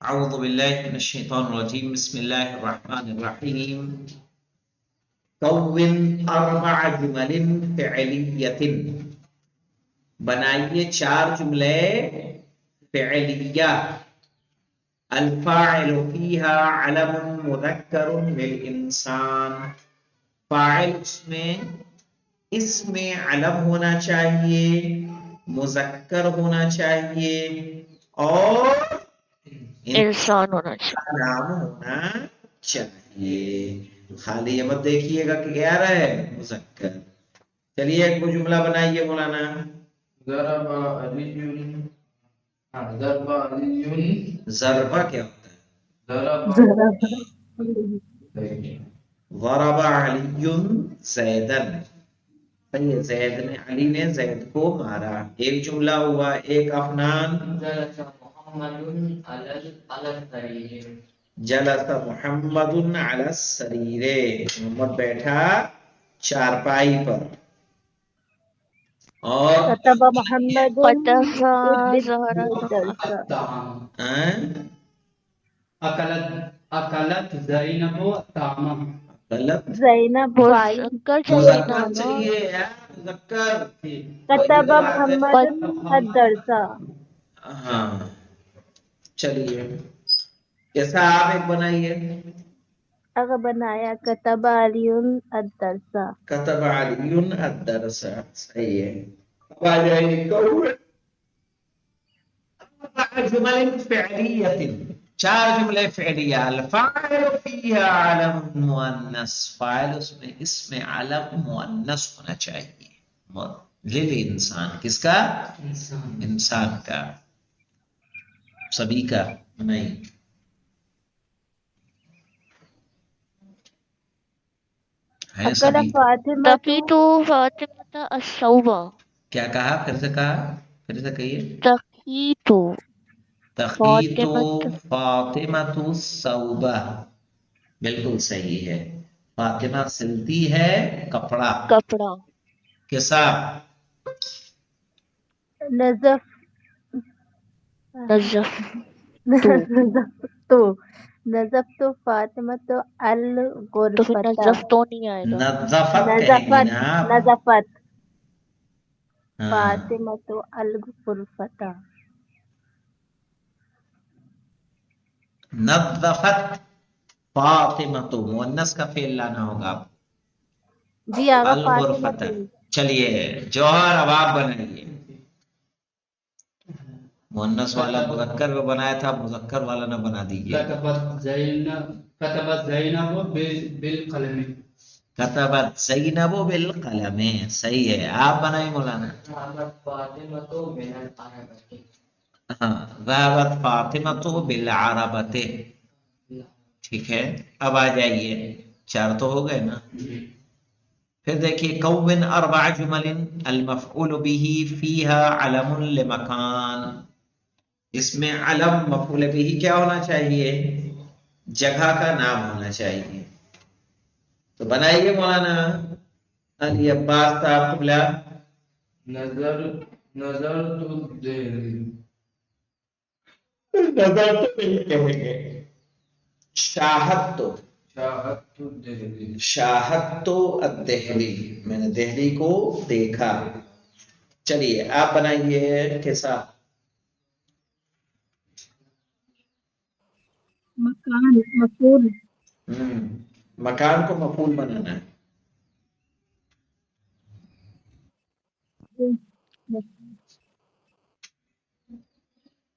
اعوذ باللہ من الشیطان الرجیم بسم اللہ الرحمن الرحیم کون اربع جمل فعلیت بنائیے 4 جملے فعلیہ الفاعل فیها علم مذکر للانسان فاعل اس میں علم ہونا چاہیے مذکر ہونا چاہیے اور انسان ہونا چاہیے نام ہونا چاہیے خالی یہ مت دیکھیے گا کہ کیا رہا ہے مذکر چلیے ایک وہ جملہ بنائیے مولانا ضرب علی ضرب علی ضربہ کیا ہوتا ہے ضرب علی زیدن صحیح زید نے علی نے زید کو مارا ایک جملہ ہوا ایک افنان جلس محمد على السرير جلس محمد علی السریر محمد بیٹھا چارپائی پر اور كتب محمد زہرة الدرس. الطعام أكلت زينب الطعام غلط زینب فاعل مذکر چاہیے نا مذکر چاہیے یار مذکر كتب محمد الدرس. ہاں چلیے کیسا آپ ایک بنائیے اگر بنایا كتب علی الدرس. کتب علی الدرس صحیح ہے اب آ جائیے کون اربع جمل فعلیہ 4 جملے فعلیہ الفاعل فیہا علم مؤنث فاعل اس میں اسم علم مؤنث ہونا چاہیے للانسان کس کا انسان کا سبھی کا نہیں ہے اکل سبھی فاطمہ تقیت فاطمة الصوبہ کیا کہا پھر سے کہا پھر سے کہیے تقیت تقیت فاطمة فاطمۃ الصوبہ بالکل صحیح ہے فاطمہ سلتی ہے کپڑا کپڑا کے ساتھ نظف نظفت فاطمہ تو پھر الغرفۃ. نظف تو نہیں آئے گا نظفت کہیں گے نا آپ نظفت ہاں فاطمہ الغرفۃ. نظفت فاطمہ تو مؤنث کا فعل لانا ہوگا جی آگا فاطمہ الغرفت چلیے جوہر اب آپ بنائیے مؤنث والا مذکر میں بنایا تھا مذکر والا نہ بنا دیجیے كتبت زينب بالقلم کتبت زینب بالقلم صحیح ہے آپ بنائیں مولانا ذهبت فاطمة من العربة ہاں ذهبت فاطمہ بالعربۃ ٹھیک ہے اب آ جائیے 4 تو ہو گئے نا پھر دیکھیے کون اربع جمل المفعول به فيها علم لمکان اس میں علم مفعول به کیا ہونا چاہیے جگہ کا نام ہونا چاہیے تو بنائیے مولانا علی عباس صاحب قبلہ نظرت الدهر نظر تو نہیں کہیں گے شاہد تو شاهدت الدهر شاہد تو الدہلی میں نے دہلی کو دیکھا چلیے آپ بنائیے کیسا مکان مفعول مکان کو مفعول بنانا ہے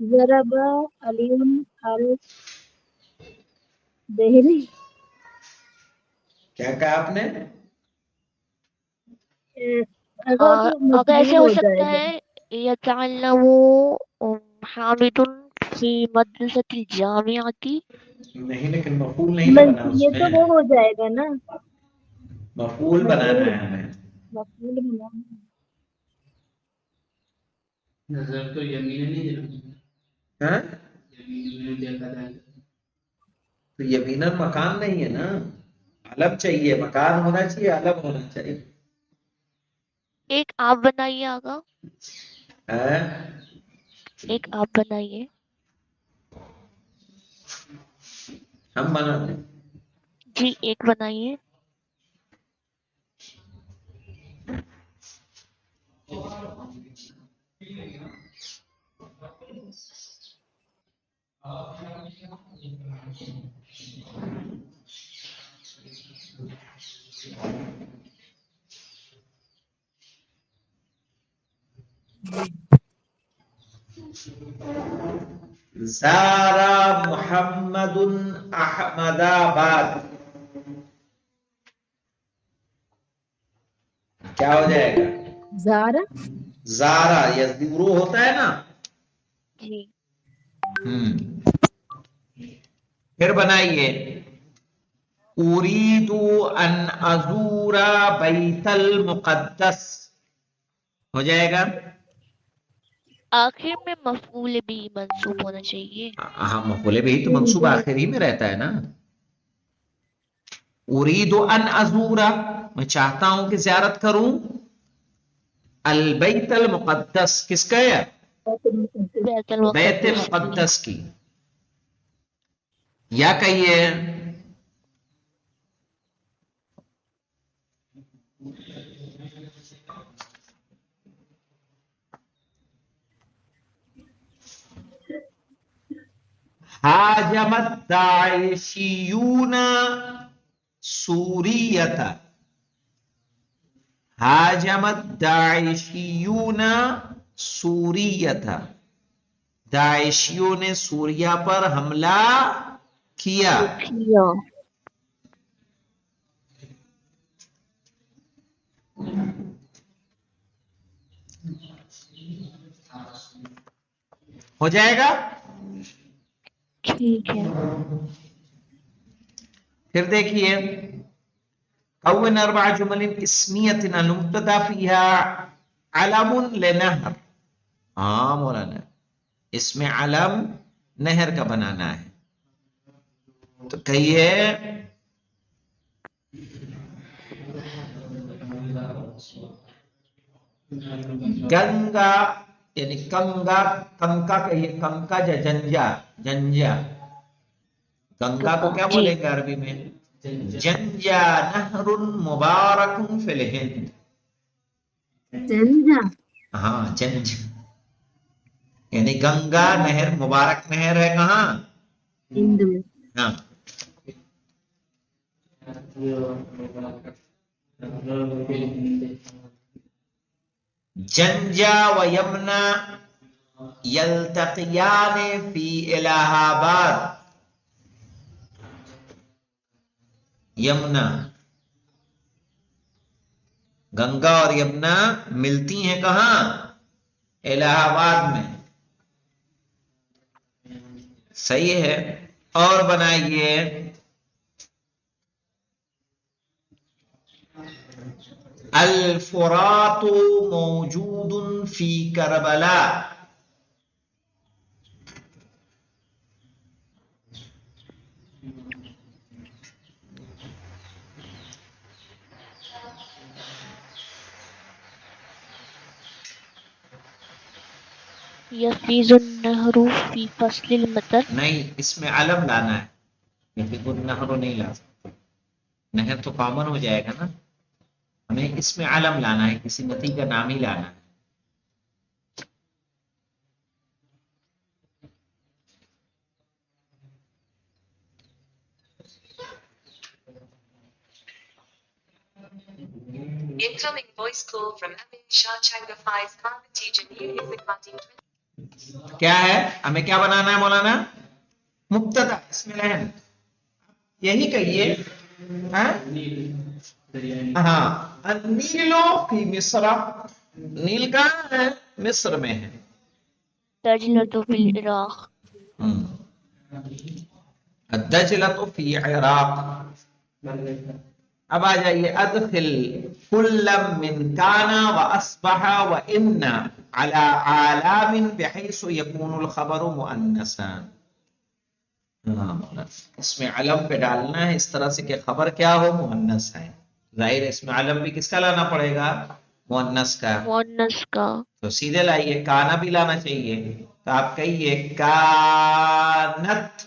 ضرب علی الدہری. کیا کہا آپ نے اگر تو اگر ایسے مجبور ہو ہو جائے سکتا گا. ہے یتعلم حامد فی مدرسۃ الجامعۃ نہیں لیکن مفعول نہیں نا بنا اس یہ میں تو وہ ہو جائے گا نا مفعول بنانا ہے ہمیں مفعول بنانا. نظر تو یمین نہیں ہاں یمین میں دیکھا جائے تو یقیناً مکان نہیں ہے نا علم چاہیے مکان ہونا چاہیے علم ہونا چاہیے ایک آپ بنائیے آگا ہاں؟ ایک آپ بنائیے ہم بنا دیں. جی ایک بنائیے. زارا محمد احمد آباد. کیا ہو جائے گا؟ زارا زارا یزورو ہوتا ہے نا. جی پھر بنائیے اريد ان ازور بیت المقدس. ہو جائے گا. آخر میں مفعول بھی منصوب ہونا چاہیے. ہاں مفعول بھی تو منصوب آخر ہی میں رہتا ہے نا. اريد ان ازور میں چاہتا ہوں کہ زیارت کروں البیت المقدس. کس کا ہے؟ بیت بیت المقدس. مقدس کی. یا کہیے ہاجمت داعشیون سوریت. ہاجمت داعشیون سوریت. داعشیوں نے سوریا پر حملہ کیا. کیا. ہو جائے گا. ٹھیک ہے. پھر دیکھیے کون اربع جمل اسمیت المبتدا فيها علم لنہر. ہاں مولانا اس میں علم نہر کا بنانا ہے. تو کہیے گنگا یعنی کنگا. کنکا کہیے کنکا یا جنجا. جنجا گنگا کو کیا جی. بولیں گے عربی میں؟ جنجا نہر مبارک فی الہند. جنجا ہاں جنجا یعنی گنگا نہر مبارک نہر ہے کہاں؟ ہند میں. ہاں جنجا و یمنا یلتقیان فی الہ آباد. یمنا گنگا اور یمنا ملتی ہیں کہاں؟ الہ آباد میں. صحیح ہے. اور بنائیے الفرات موجود فی کربلا. یفیض النہر فی فصل المطر. نہیں اس میں علم لانا ہے. یفیض النہر نہیں لا سکتے. نہر تو کامن ہو جائے گا نا. ہمیں اس میں علم لانا ہے. کسی نتی کا نام ہی لانا ہے. Incoming voice call from Amin Shah Changafai's Parvati Jamil Hizakati. کیا ہے ہمیں کیا بنانا ہے مولانا؟ مبتدا اس میں لہن. یہی کہیے ہاں النیلو فی مصر. نیل کہاں ہے؟ مصر میں ہے. دجلۃ فی العراق. الدجلۃ فی عراق. اب آ جائیے ادخل کل من کان واصبح وان على عالم بحيث يكون الخبر مؤنثا. اس میں علم پہ ڈالنا ہے اس طرح سے کہ خبر کیا ہو؟ مؤنث ہے. ظاہر ہے اس میں علم بھی کس کا لانا پڑے گا؟ مؤنث کا. مؤنث کا. تو سیدھے لائیے کانا بھی لانا چاہیے. تو آپ کہیے کانت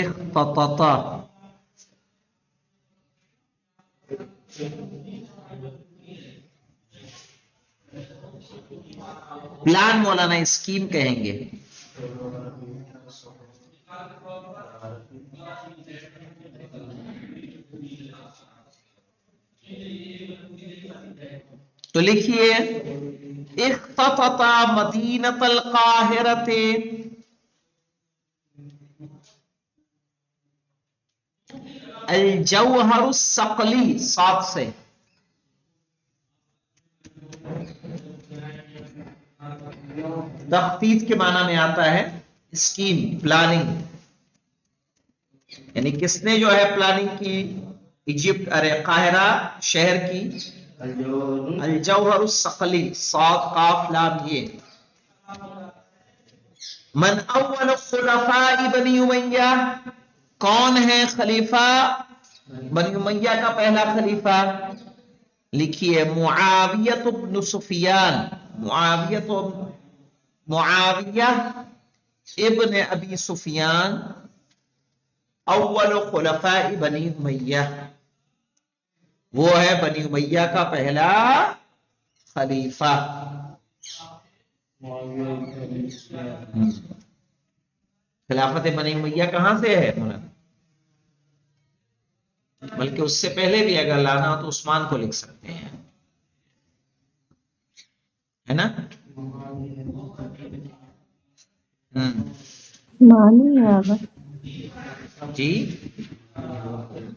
اختطط، پلان مولانا اسکیم کہیں گے. تو لکھیے اختطط مدینۃ القاہرۃ، الجوہر الثقلی، صاد سے، تخطیط کے معنی میں آتا ہے اسکیم، پلاننگ. یعنی کس نے جو ہے پلاننگ کی؟ ایجپٹ، ارے قاہرہ شہر کی. الجوہر الثقلی، صاد قاف لام یہ. من اول خلفاء بنی امیہ، کون ہے خلیفہ بنی امیہ کا پہلا خلیفہ؟ لکھیے معاویہ بن سفیان، معاویہ ابن ابی سفیان اول خلفاء بنی امیہ، وہ ہے بنی امیہ کا پہلا خلیفہ. خلافت بنی امیہ کہاں سے ہے مولانا؟ بلکہ اس سے پہلے بھی اگر لانا ہو تو عثمان کو لکھ سکتے ہیں، ہے نا؟ مانی ہے اگر جی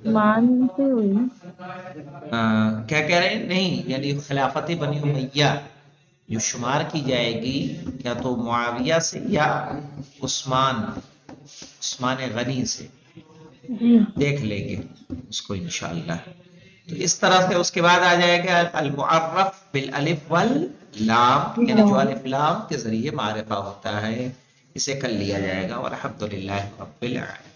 مان سے ہوئی نا. کیا کہہ رہے ہیں؟ نہیں، یعنی خلافت بنی امیہ جو شمار کی جائے گی کیا تو معاویہ سے یا عثمان غنی سے، جی دیکھ لیں گے اس کو انشاءاللہ. تو اس طرح سے اس کے بعد آ جائے گا المعرف بالالف واللام، یعنی جو الف لام کے ذریعے معرفہ ہوتا ہے، اسے کر لیا جائے گا. والحمدللہ رب العالمین.